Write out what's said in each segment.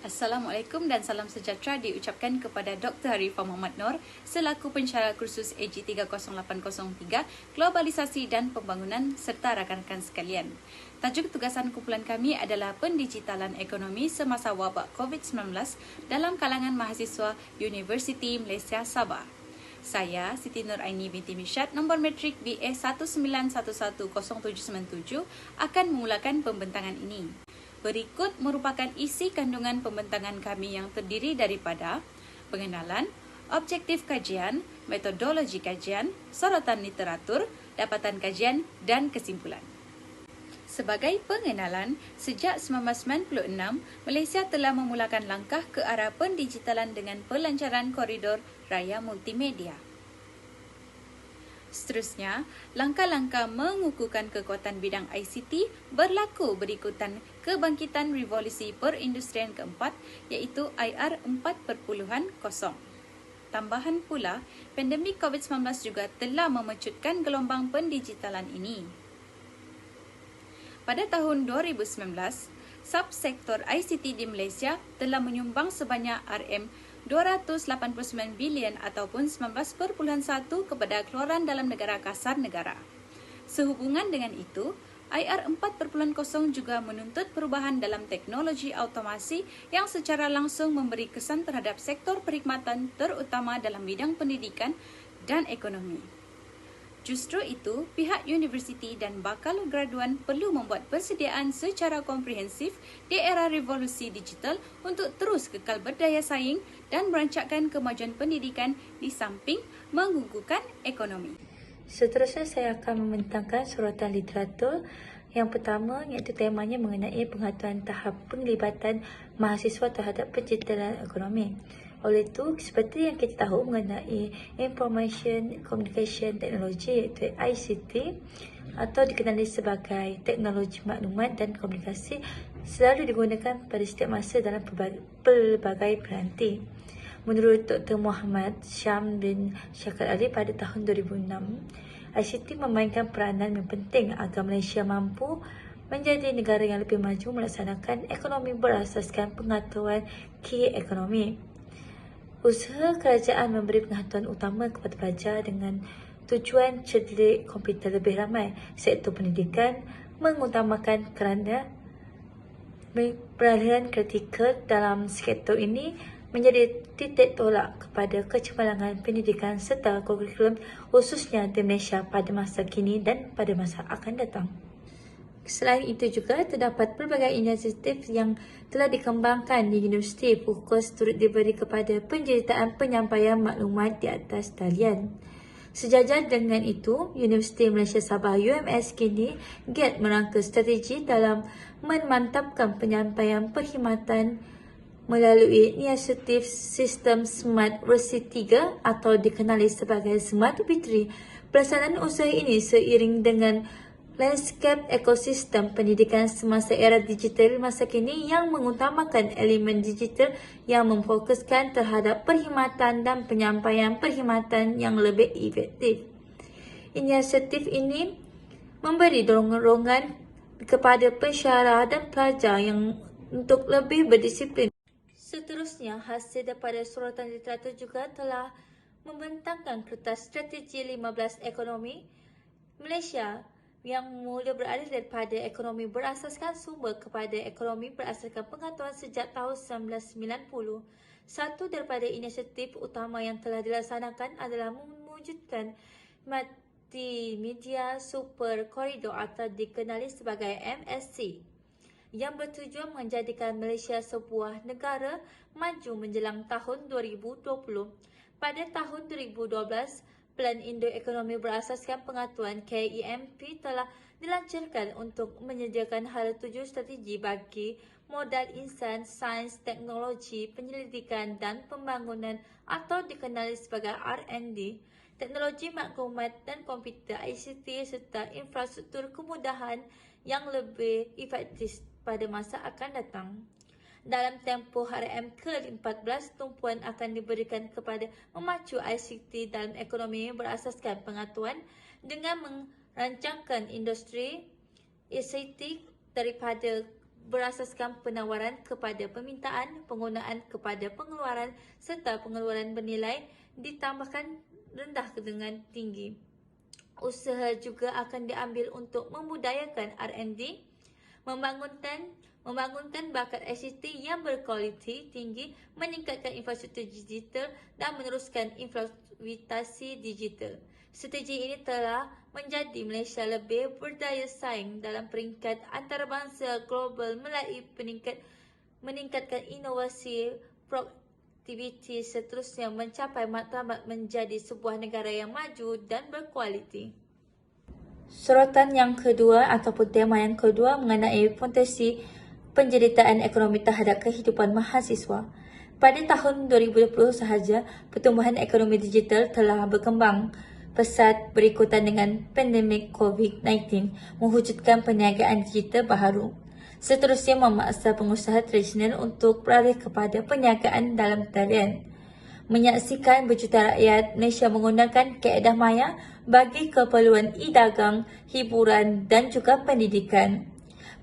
Assalamualaikum dan salam sejahtera diucapkan kepada Dr. Harifah Muhammad Noor selaku pensyarah kursus AG30803 Globalisasi dan Pembangunan serta rakan-rakan sekalian. Tajuk tugasan kumpulan kami adalah pendigitalan ekonomi semasa wabak COVID-19 dalam kalangan mahasiswa Universiti Malaysia Sabah. Saya, Siti Nur Aini binti Mishad, nombor metrik BA 19110797 akan memulakan pembentangan ini. Berikut merupakan isi kandungan pembentangan kami yang terdiri daripada pengenalan, objektif kajian, metodologi kajian, sorotan literatur, dapatan kajian dan kesimpulan. Sebagai pengenalan, sejak 1996, Malaysia telah memulakan langkah ke arah pendigitalan dengan pelancaran koridor raya multimedia. Seterusnya, langkah-langkah mengukuhkan kekuatan bidang ICT berlaku berikutan kebangkitan revolusi perindustrian keempat iaitu IR 4.0. Tambahan pula, pandemik COVID-19 juga telah memecutkan gelombang pendigitalan ini. Pada tahun 2019, subsektor ICT di Malaysia telah menyumbang sebanyak RM289 bilion ataupun 19.1 kepada keluaran dalam negara kasar negara. Sehubungan dengan itu, IR 4.0 juga menuntut perubahan dalam teknologi automasi yang secara langsung memberi kesan terhadap sektor perkhidmatan terutama dalam bidang pendidikan dan ekonomi. Justru itu, pihak universiti dan bakal graduan perlu membuat persediaan secara komprehensif di era revolusi digital untuk terus kekal berdaya saing dan merancakkan kemajuan pendidikan di samping mengukuhkan ekonomi. Seterusnya saya akan membentangkan sorotan literatur. Yang pertama iaitu temanya mengenai pengaturan tahap penglibatan mahasiswa terhadap pendigitalan ekonomi. Oleh itu, seperti yang kita tahu mengenai Information Communication Technology iaitu ICT atau dikenali sebagai teknologi maklumat dan komunikasi selalu digunakan pada setiap masa dalam pelbagai peranti. Menurut Dr. Muhammad Syam bin Syakir Ali pada tahun 2006, ICT memainkan peranan yang penting agar Malaysia mampu menjadi negara yang lebih maju melaksanakan ekonomi berasaskan pengetahuan key ekonomi. Usaha kerajaan memberi pengetahuan utama kepada pelajar dengan tujuan cerdik komputer lebih ramai. Sektor pendidikan mengutamakan kerana peralihan kritikal dalam sektor ini menjadi titik tolak kepada kecemerlangan pendidikan serta kurikulum khususnya di Malaysia pada masa kini dan pada masa akan datang. Selain itu juga terdapat pelbagai inisiatif yang telah dikembangkan di universiti fokus turut diberi kepada penceritaan penyampaian maklumat di atas talian. Sejajar dengan itu, Universiti Malaysia Sabah UMS kini giat merangka strategi dalam memantapkan penyampaian perkhidmatan melalui inisiatif sistem Smart Versi 3 atau dikenali sebagai Smart V3. Pelaksanaan usaha ini seiring dengan landscape ekosistem pendidikan semasa era digital masa kini yang mengutamakan elemen digital yang memfokuskan terhadap perkhidmatan dan penyampaian perkhidmatan yang lebih efektif. Inisiatif ini memberi dorongan kepada pensyarah dan pelajar yang untuk lebih berdisiplin. Seterusnya, hasil daripada sorotan literatur juga telah membentangkan kertas strategi 15 ekonomi Malaysia yang mula beralih daripada ekonomi berasaskan sumber kepada ekonomi berasaskan pengetahuan sejak tahun 1990. Satu daripada inisiatif utama yang telah dilaksanakan adalah mewujudkan Multimedia Super Corridor atau dikenali sebagai MSC yang bertujuan menjadikan Malaysia sebuah negara maju menjelang tahun 2020. Pada tahun 2012, Plan Indo Ekonomi Berasaskan Pengetahuan KEMP telah dilancarkan untuk menyediakan hala tuju strategi bagi modal insan, sains, teknologi, penyelidikan dan pembangunan atau dikenali sebagai R&D, teknologi maklumat dan komputer ICT serta infrastruktur kemudahan yang lebih efektif pada masa akan datang. Dalam tempoh RM ke-14, tumpuan akan diberikan kepada memacu ICT dalam ekonomi berasaskan pengetahuan dengan merancangkan industri ICT daripada berasaskan penawaran kepada permintaan, penggunaan kepada pengeluaran serta pengeluaran bernilai ditambahkan rendah dengan tinggi. Usaha juga akan diambil untuk membudayakan R&D, membangunkan bakat ICT yang berkualiti tinggi, meningkatkan infrastruktur digital dan meneruskan implementasi digital. Strategi ini telah menjadi Malaysia lebih berdaya saing dalam peringkat antarabangsa global melalui meningkatkan inovasi, produktiviti, seterusnya mencapai matlamat menjadi sebuah negara yang maju dan berkualiti. Sorotan yang kedua ataupun tema yang kedua mengenai potensi penjeritaan ekonomi terhadap kehidupan mahasiswa. Pada tahun 2020 sahaja, pertumbuhan ekonomi digital telah berkembang pesat berikutan dengan pandemik COVID-19 mewujudkan perniagaan digital baharu. Seterusnya memaksa pengusaha tradisional untuk beralih kepada perniagaan dalam talian. Menyaksikan berjuta rakyat Malaysia menggunakan kaedah maya bagi keperluan e-dagang, hiburan dan juga pendidikan.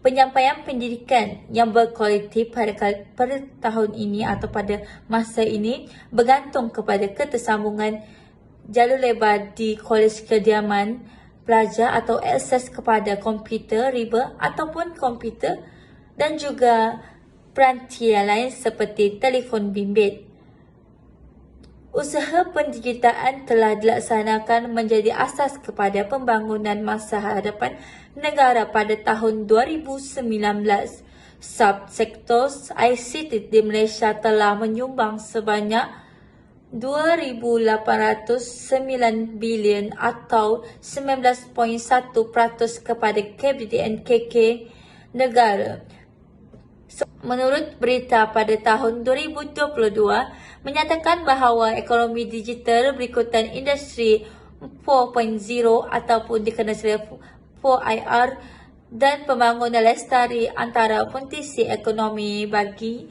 Penyampaian pendidikan yang berkualiti pada tahun ini atau pada masa ini bergantung kepada ketersambungan jalur lebar di kolej kediaman pelajar atau akses kepada komputer riba ataupun komputer dan juga peranti lain seperti telefon bimbit. Usaha pendigitaan telah dilaksanakan menjadi asas kepada pembangunan masa hadapan negara pada tahun 2019. Subsektor ICT di Malaysia telah menyumbang sebanyak 2,809 bilion atau 19.1% kepada KPDN KK negara. Menurut berita pada tahun 2022 menyatakan bahawa ekonomi digital berikutan industri 4.0 ataupun dikenal sebagai 4IR dan pembangunan lestari antara potensi ekonomi bagi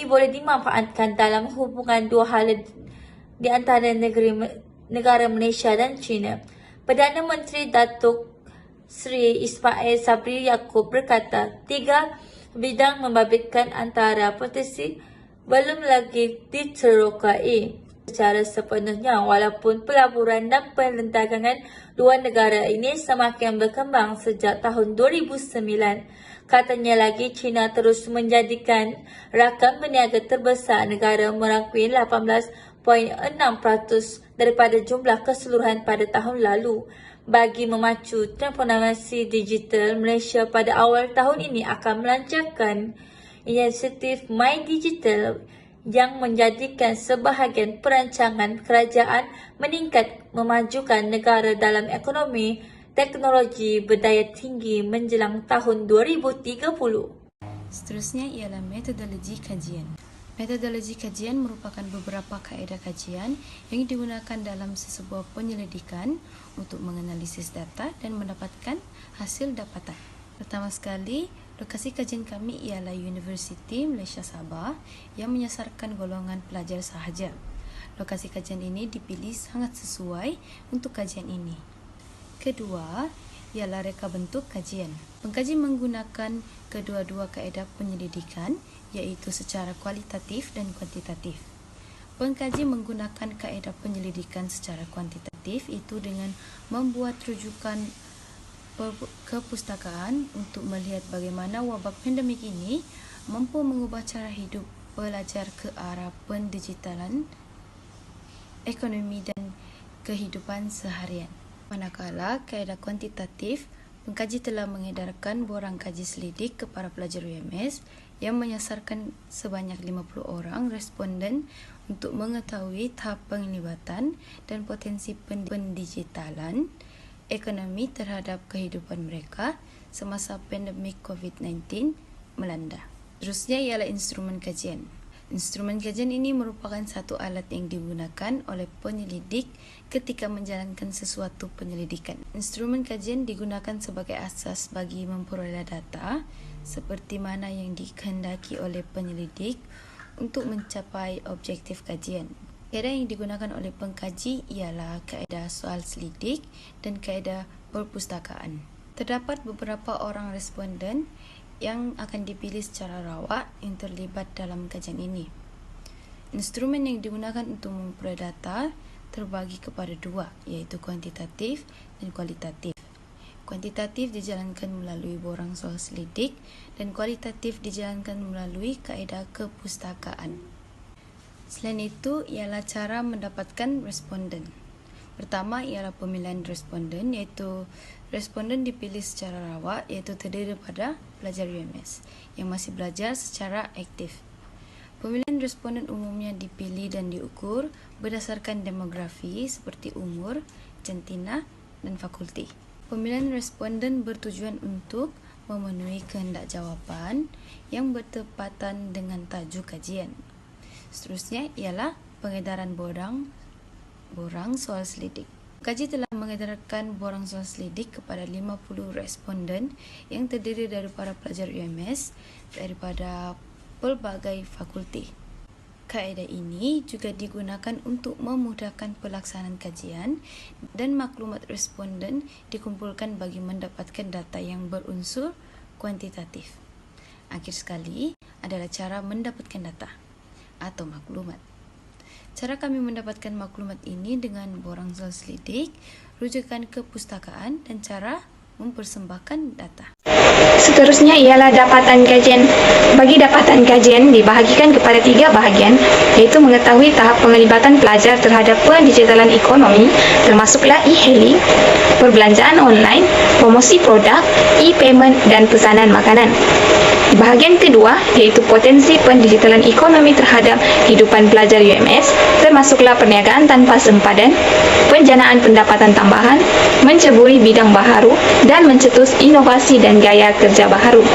boleh dimanfaatkan dalam hubungan dua hal di antara negara Malaysia dan China. Perdana Menteri Datuk Seri Ismail Sabri Yaakob berkata, 3 bidang membabitkan antara potensi belum lagi diterokai secara sepenuhnya walaupun pelaburan dan perdagangan dua negara ini semakin berkembang sejak tahun 2009. Katanya lagi, China terus menjadikan rakam berniaga terbesar negara merangkumi 18.6% daripada jumlah keseluruhan pada tahun lalu. Bagi memacu transformasi digital, Malaysia pada awal tahun ini akan melancarkan inisiatif My Digital yang menjadikan sebahagian perancangan kerajaan meningkat memajukan negara dalam ekonomi teknologi berdaya tinggi menjelang tahun 2030. Seterusnya ialah metodologi kajian. Metodologi kajian merupakan beberapa kaedah kajian yang digunakan dalam sesebuah penyelidikan untuk menganalisis data dan mendapatkan hasil dapatan. Pertama sekali, lokasi kajian kami ialah Universiti Malaysia Sabah yang menyasarkan golongan pelajar sahaja. Lokasi kajian ini dipilih sangat sesuai untuk kajian ini. Kedua, ialah reka bentuk kajian. Pengkaji menggunakan kedua-dua kaedah penyelidikan iaitu secara kualitatif dan kuantitatif. Pengkaji menggunakan kaedah penyelidikan secara kuantitatif itu dengan membuat rujukan kepustakaan untuk melihat bagaimana wabak pandemik ini mampu mengubah cara hidup pelajar ke arah pendigitalan, ekonomi dan kehidupan seharian. Manakala kaedah kuantitatif, pengkaji telah mengedarkan borang kaji selidik kepada pelajar UMS yang menyasarkan sebanyak 50 orang responden untuk mengetahui tahap penglibatan dan potensi pendigitalan ekonomi terhadap kehidupan mereka semasa pandemik COVID-19 melanda. Terusnya ialah instrumen kajian. Instrumen kajian ini merupakan satu alat yang digunakan oleh penyelidik ketika menjalankan sesuatu penyelidikan. Instrumen kajian digunakan sebagai asas bagi memperoleh data seperti mana yang dikehendaki oleh penyelidik untuk mencapai objektif kajian. Kaedah yang digunakan oleh pengkaji ialah kaedah soal selidik dan kaedah perpustakaan. Terdapat beberapa orang responden yang akan dipilih secara rawak yang terlibat dalam kajian ini. Instrumen yang digunakan untuk memperoleh data terbagi kepada dua, iaitu kuantitatif dan kualitatif. Kuantitatif dijalankan melalui borang soal selidik dan kualitatif dijalankan melalui kaedah kepustakaan. Selain itu, ialah cara mendapatkan responden. Pertama ialah pemilihan responden, iaitu responden dipilih secara rawak, iaitu terdiri daripada pelajar UMS yang masih belajar secara aktif. Pemilihan responden umumnya dipilih dan diukur berdasarkan demografi seperti umur, jantina, dan fakulti. Pemilihan responden bertujuan untuk memenuhi kehendak jawapan yang bertepatan dengan tajuk kajian. Seterusnya ialah pengedaran borang soal selidik. Kaji telah mengedarkan borang soal selidik kepada 50 responden yang terdiri dari para pelajar UMS daripada pelbagai fakulti. Kaedah ini juga digunakan untuk memudahkan pelaksanaan kajian dan maklumat responden dikumpulkan bagi mendapatkan data yang berunsur kuantitatif. Akhir sekali adalah cara mendapatkan data atau maklumat. Cara kami mendapatkan maklumat ini dengan borang soal selidik, rujukan kepustakaan, dan cara mempersembahkan data. Seterusnya ialah dapatan kajian. Bagi dapatan kajian dibahagikan kepada 3 bahagian, yaitu mengetahui tahap penglibatan pelajar terhadap pendigitalan ekonomi, termasuklah e-hailing, perbelanjaan online, promosi produk, e-payment, dan pesanan makanan. Di bahagian kedua, iaitu potensi pendigitalan ekonomi terhadap kehidupan pelajar UMS, termasuklah perniagaan tanpa sempadan, penjanaan pendapatan tambahan, menceburi bidang baharu, dan mencetus inovasi dan gaya kerja baharu.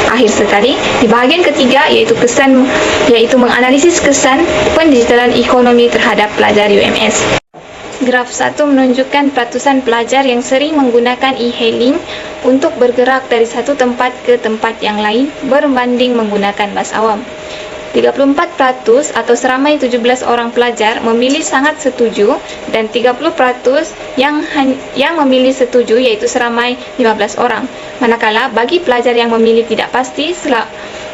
Akhir sekali, di bahagian ketiga iaitu menganalisis kesan pendigitalan ekonomi terhadap pelajar UMS. Graf 1 menunjukkan peratusan pelajar yang sering menggunakan e-hailing untuk bergerak dari satu tempat ke tempat yang lain berbanding menggunakan bas awam. 34% atau seramai 17 orang pelajar memilih sangat setuju dan 30% yang memilih setuju, yaitu seramai 15 orang. Manakala bagi pelajar yang memilih tidak pasti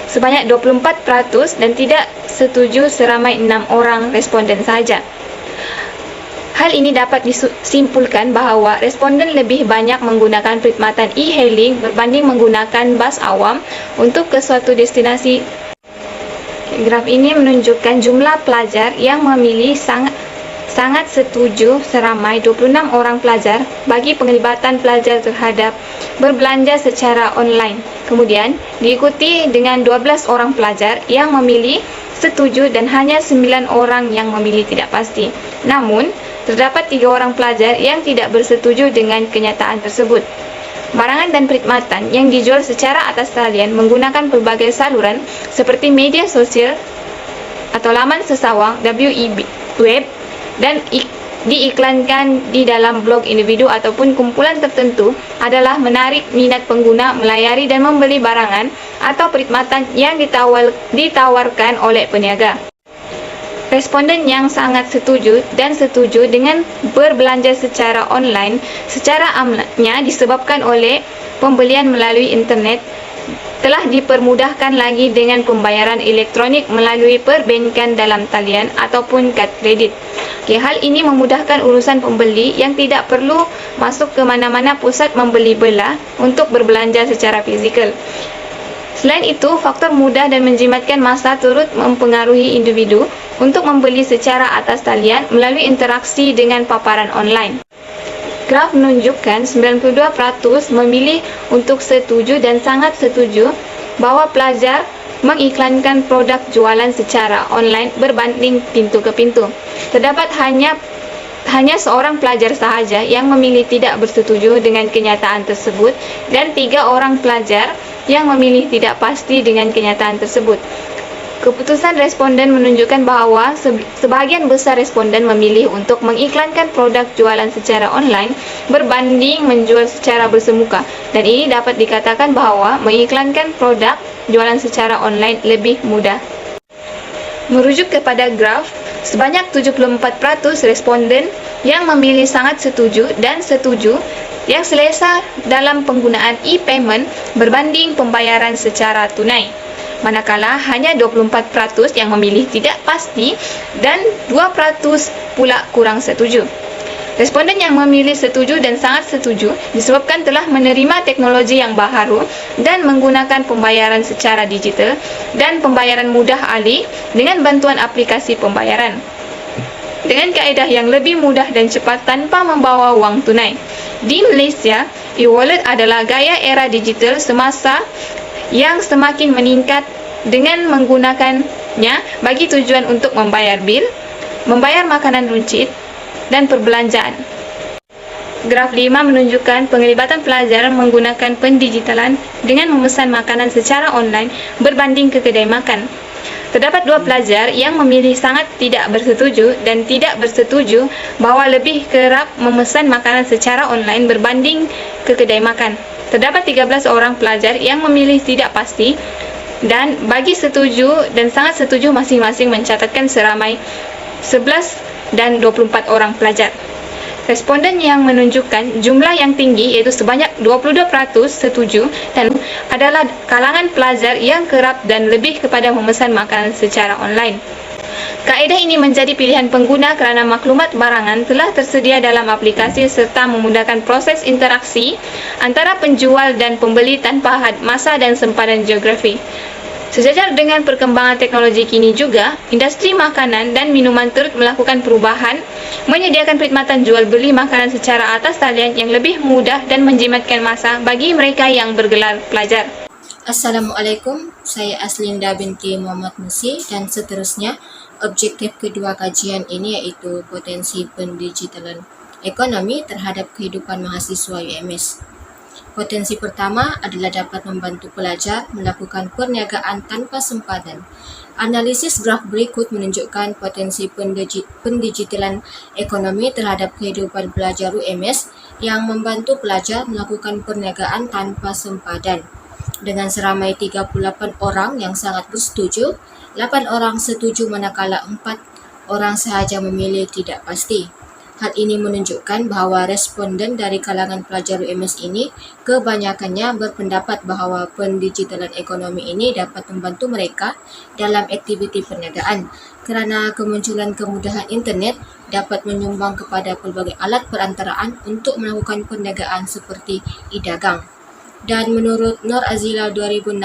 sebanyak 24% dan tidak setuju seramai 6 orang responden saja. Hal ini dapat disimpulkan bahawa responden lebih banyak menggunakan perkhidmatan e-hailing berbanding menggunakan bas awam untuk ke suatu destinasi. Graf ini menunjukkan jumlah pelajar yang memilih sangat setuju seramai 26 orang pelajar bagi penglibatan pelajar terhadap berbelanja secara online. Kemudian diikuti dengan 12 orang pelajar yang memilih setuju dan hanya 9 orang yang memilih tidak pasti. Namun, terdapat 3 orang pelajar yang tidak bersetuju dengan kenyataan tersebut. Barangan dan perkhidmatan yang dijual secara atas talian menggunakan pelbagai saluran seperti media sosial atau laman sesawang WEB web dan diiklankan di dalam blog individu ataupun kumpulan tertentu adalah menarik minat pengguna melayari dan membeli barangan atau perkhidmatan yang ditawarkan oleh peniaga. Responden yang sangat setuju dan setuju dengan berbelanja secara online secara amnya disebabkan oleh pembelian melalui internet telah dipermudahkan lagi dengan pembayaran elektronik melalui perbankan dalam talian ataupun kad kredit. Hal ini memudahkan urusan pembeli yang tidak perlu masuk ke mana-mana pusat membeli belah untuk berbelanja secara fizikal. Selain itu, faktor mudah dan menjimatkan masa turut mempengaruhi individu untuk membeli secara atas talian melalui interaksi dengan paparan online. Graf menunjukkan 92% memilih untuk setuju dan sangat setuju bahwa pelajar mengiklankan produk jualan secara online berbanding pintu ke pintu. Terdapat hanya seorang pelajar sahaja yang memilih tidak bersetuju dengan kenyataan tersebut dan 3 orang pelajar yang memilih tidak pasti dengan kenyataan tersebut. Keputusan responden menunjukkan bahawa sebahagian besar responden memilih untuk mengiklankan produk jualan secara online berbanding menjual secara bersemuka, dan ini dapat dikatakan bahawa mengiklankan produk jualan secara online lebih mudah. Merujuk kepada graf, sebanyak 74% responden yang memilih sangat setuju dan setuju yang selesa dalam penggunaan e-payment berbanding pembayaran secara tunai. Manakala hanya 24% yang memilih tidak pasti dan 2% pula kurang setuju. Responden yang memilih setuju dan sangat setuju disebabkan telah menerima teknologi yang baharu dan menggunakan pembayaran secara digital dan pembayaran mudah alih dengan bantuan aplikasi pembayaran. Dengan kaedah yang lebih mudah dan cepat tanpa membawa wang tunai. Di Malaysia, e-wallet adalah gaya era digital semasa yang semakin meningkat dengan menggunakannya bagi tujuan untuk membayar bil, membayar makanan runcit, dan perbelanjaan. Graf 5 menunjukkan penglibatan pelajar menggunakan pendigitalan dengan memesan makanan secara online berbanding ke kedai makan. Terdapat 2 pelajar yang memilih sangat tidak bersetuju dan tidak bersetuju bahawa lebih kerap memesan makanan secara online berbanding ke kedai makan. Terdapat 13 orang pelajar yang memilih tidak pasti dan bagi setuju dan sangat setuju masing-masing mencatatkan seramai 11 dan 24 orang pelajar. Responden yang menunjukkan jumlah yang tinggi iaitu sebanyak 22% setuju dan adalah kalangan pelajar yang kerap dan lebih kepada memesan makanan secara online. Kaedah ini menjadi pilihan pengguna kerana maklumat barangan telah tersedia dalam aplikasi serta memudahkan proses interaksi antara penjual dan pembeli tanpa had masa dan sempadan geografi. Sejajar dengan perkembangan teknologi kini juga, industri makanan dan minuman turut melakukan perubahan, menyediakan perkhidmatan jual beli makanan secara atas talian yang lebih mudah dan menjimatkan masa bagi mereka yang bergelar pelajar. Assalamualaikum, saya Aslinda binti Muhammad Musi dan seterusnya objektif kedua kajian ini iaitu potensi pendigitalan ekonomi terhadap kehidupan mahasiswa UMS. Potensi pertama adalah dapat membantu pelajar melakukan perniagaan tanpa sempadan. Analisis graf berikut menunjukkan potensi pendigitalan ekonomi terhadap kehidupan pelajar UMS yang membantu pelajar melakukan perniagaan tanpa sempadan. Dengan seramai 38 orang yang sangat bersetuju, 8 orang setuju manakala 4 orang sahaja memilih tidak pasti. Hal ini menunjukkan bahawa responden dari kalangan pelajar UMS ini kebanyakannya berpendapat bahawa pendigitalan ekonomi ini dapat membantu mereka dalam aktiviti perniagaan kerana kemunculan kemudahan internet dapat menyumbang kepada pelbagai alat perantaraan untuk melakukan perniagaan seperti e-dagang. Dan menurut Nur Azila 2016,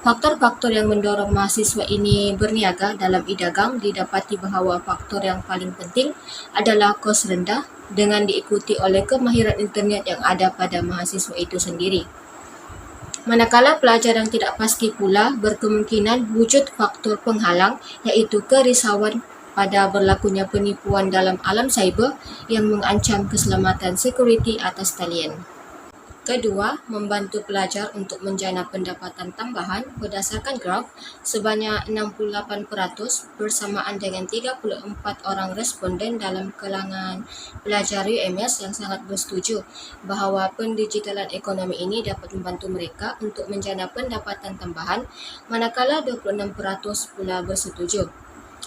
faktor-faktor yang mendorong mahasiswa ini berniaga dalam e-dagang didapati bahawa faktor yang paling penting adalah kos rendah dengan diikuti oleh kemahiran internet yang ada pada mahasiswa itu sendiri. Manakala pelajar yang tidak pasti pula berkemungkinan wujud faktor penghalang iaitu kerisauan pada berlakunya penipuan dalam alam cyber yang mengancam keselamatan sekuriti atas talian. Kedua, membantu pelajar untuk menjana pendapatan tambahan berdasarkan graf sebanyak 68% bersamaan dengan 34 orang responden dalam kalangan pelajar UMS yang sangat bersetuju bahawa pendigitalan ekonomi ini dapat membantu mereka untuk menjana pendapatan tambahan manakala 26% pula bersetuju.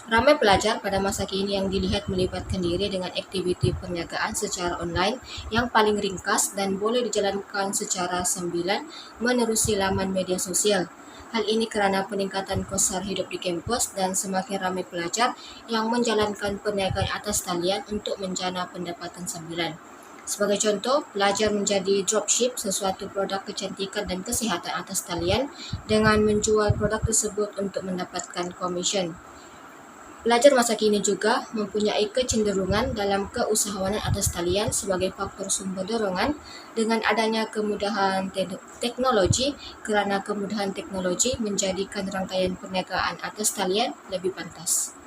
Ramai pelajar pada masa kini yang dilihat melibatkan diri dengan aktiviti perniagaan secara online yang paling ringkas dan boleh dijalankan secara sambilan menerusi laman media sosial. Hal ini kerana peningkatan kos sara hidup di kampus dan semakin ramai pelajar yang menjalankan perniagaan atas talian untuk menjana pendapatan sambilan. Sebagai contoh, pelajar menjadi dropship sesuatu produk kecantikan dan kesihatan atas talian dengan menjual produk tersebut untuk mendapatkan komisen. Pelajar masa kini juga mempunyai kecenderungan dalam keusahawanan atas talian sebagai faktor sumber dorongan dengan adanya kemudahan teknologi kerana kemudahan teknologi menjadikan rangkaian perniagaan atas talian lebih pantas.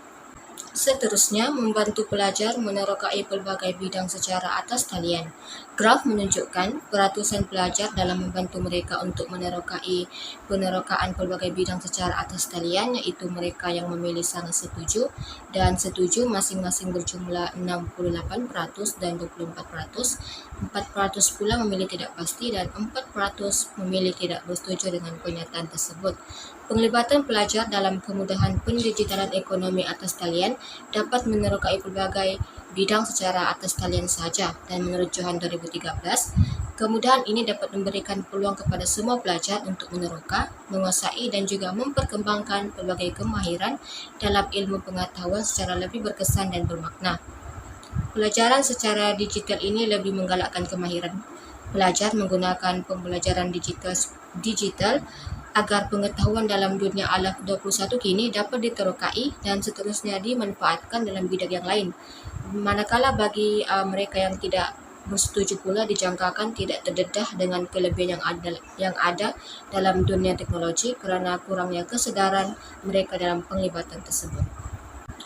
Seterusnya, membantu pelajar menerokai pelbagai bidang secara atas talian. Graf menunjukkan peratusan pelajar dalam membantu mereka untuk menerokai penerokaan pelbagai bidang secara atas talian iaitu mereka yang memilih sangat setuju dan setuju masing-masing berjumlah 68% dan 24%, 4% pula memilih tidak pasti dan 4% memilih tidak bersetuju dengan pernyataan tersebut. Penglibatan pelajar dalam kemudahan pendigitalan ekonomi atas talian dapat menerokai pelbagai bidang secara atas talian sahaja, dan menurut Johan 2013, kemudahan ini dapat memberikan peluang kepada semua pelajar untuk meneroka, menguasai dan juga memperkembangkan pelbagai kemahiran dalam ilmu pengetahuan secara lebih berkesan dan bermakna. Pelajaran secara digital ini lebih menggalakkan kemahiran pelajar menggunakan pembelajaran digital agar pengetahuan dalam dunia alam 21 kini dapat diterokai dan seterusnya dimanfaatkan dalam bidang yang lain. Manakala bagi mereka yang tidak bersetuju pula dijangkakan tidak terdedah dengan kelebihan yang ada dalam dunia teknologi kerana kurangnya kesedaran mereka dalam penglibatan tersebut.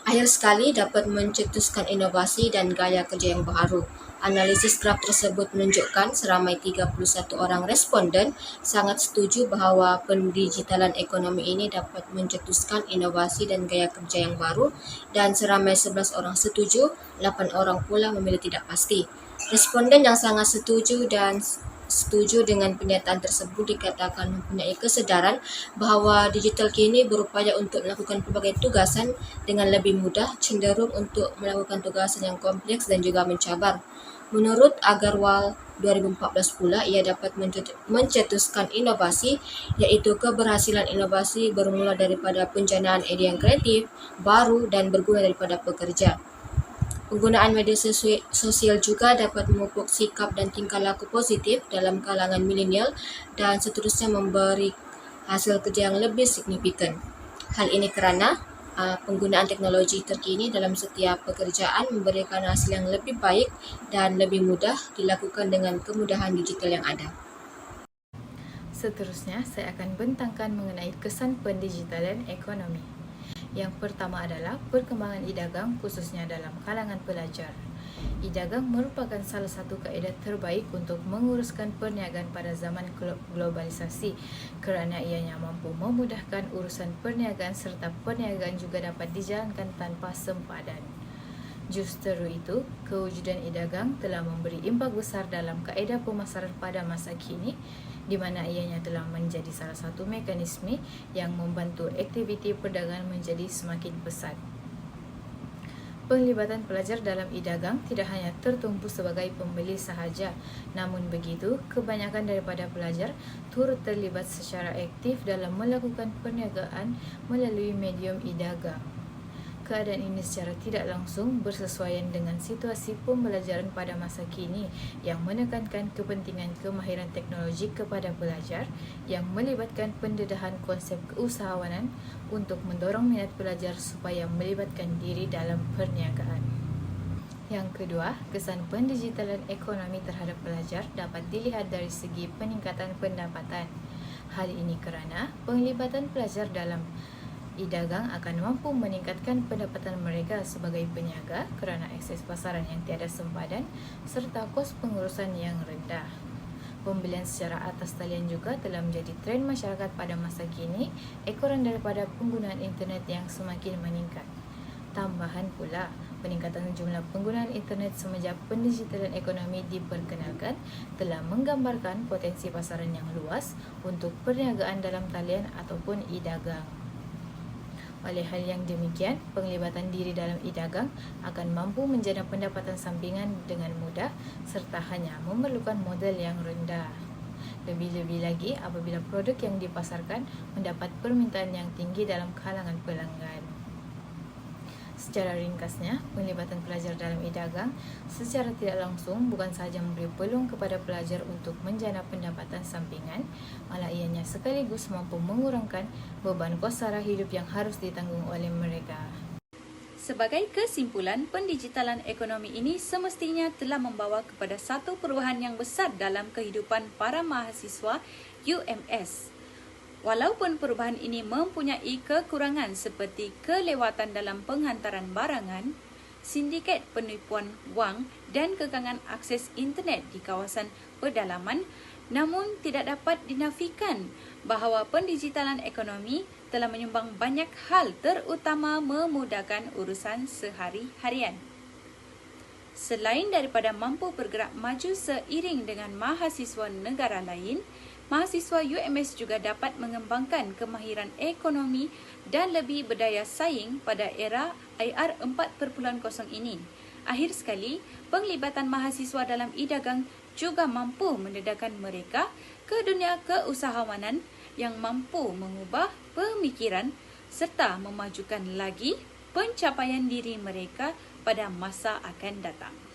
Akhir sekali, dapat mencetuskan inovasi dan gaya kerja yang baharu. Analisis graf tersebut menunjukkan seramai 31 orang responden sangat setuju bahawa pendigitalan ekonomi ini dapat mencetuskan inovasi dan gaya kerja yang baru, dan seramai 11 orang setuju, 8 orang pula memilih tidak pasti. Responden yang sangat setuju dengan pernyataan tersebut dikatakan mempunyai kesedaran bahawa digital kini berupaya untuk melakukan pelbagai tugasan dengan lebih mudah, cenderung untuk melakukan tugasan yang kompleks dan juga mencabar. Menurut Agarwal 2014 pula, ia dapat mencetuskan inovasi, iaitu keberhasilan inovasi bermula daripada penjanaan ide yang kreatif, baru dan berguna daripada pekerja. Penggunaan media sosial juga dapat memupuk sikap dan tingkah laku positif dalam kalangan milenial dan seterusnya memberi hasil kerja yang lebih signifikan. Hal ini kerana penggunaan teknologi terkini dalam setiap pekerjaan memberikan hasil yang lebih baik dan lebih mudah dilakukan dengan kemudahan digital yang ada. Seterusnya, saya akan bentangkan mengenai kesan pendigitalan ekonomi. Yang pertama adalah perkembangan e-dagang khususnya dalam kalangan pelajar. E-dagang merupakan salah satu kaedah terbaik untuk menguruskan perniagaan pada zaman globalisasi kerana ianya mampu memudahkan urusan perniagaan serta perniagaan juga dapat dijalankan tanpa sempadan. Justeru itu, kewujudan e-dagang telah memberi impak besar dalam kaedah pemasaran pada masa kini, di mana ianya telah menjadi salah satu mekanisme yang membantu aktiviti perdagangan menjadi semakin pesat. Penglibatan pelajar dalam e-dagang tidak hanya tertumpu sebagai pembeli sahaja, namun begitu, kebanyakan daripada pelajar turut terlibat secara aktif dalam melakukan perniagaan melalui medium e-dagang. Keadaan ini secara tidak langsung bersesuaian dengan situasi pembelajaran pada masa kini yang menekankan kepentingan kemahiran teknologi kepada pelajar yang melibatkan pendedahan konsep keusahawanan untuk mendorong minat pelajar supaya melibatkan diri dalam perniagaan. Yang kedua, kesan pendigitalan ekonomi terhadap pelajar dapat dilihat dari segi peningkatan pendapatan. Hal ini kerana penglibatan pelajar dalam e-dagang akan mampu meningkatkan pendapatan mereka sebagai peniaga kerana akses pasaran yang tiada sempadan serta kos pengurusan yang rendah. Pembelian secara atas talian juga telah menjadi trend masyarakat pada masa kini ekoran daripada penggunaan internet yang semakin meningkat. Tambahan pula, peningkatan jumlah penggunaan internet semenjak pendigitalan ekonomi diperkenalkan telah menggambarkan potensi pasaran yang luas untuk perniagaan dalam talian ataupun e-dagang. Oleh hal yang demikian, penglibatan diri dalam e-dagang akan mampu menjana pendapatan sampingan dengan mudah serta hanya memerlukan modal yang rendah. Lebih-lebih lagi apabila produk yang dipasarkan mendapat permintaan yang tinggi dalam kalangan pelanggan. Secara ringkasnya, penglibatan pelajar dalam e-dagang secara tidak langsung bukan sahaja memberi peluang kepada pelajar untuk menjana pendapatan sampingan, malah ianya sekaligus mampu mengurangkan beban kos sara hidup yang harus ditanggung oleh mereka. Sebagai kesimpulan, pendigitalan ekonomi ini semestinya telah membawa kepada satu perubahan yang besar dalam kehidupan para mahasiswa UMS. Walaupun perubahan ini mempunyai kekurangan seperti kelewatan dalam penghantaran barangan, sindiket penipuan wang dan kekangan akses internet di kawasan pedalaman, namun tidak dapat dinafikan bahawa pendigitalan ekonomi telah menyumbang banyak hal terutama memudahkan urusan sehari-harian. Selain daripada mampu bergerak maju seiring dengan mahasiswa negara lain, mahasiswa UMS juga dapat mengembangkan kemahiran ekonomi dan lebih berdaya saing pada era IR 4.0 ini. Akhir sekali, penglibatan mahasiswa dalam e-dagang juga mampu mendedahkan mereka ke dunia keusahawanan yang mampu mengubah pemikiran serta memajukan lagi pencapaian diri mereka pada masa akan datang.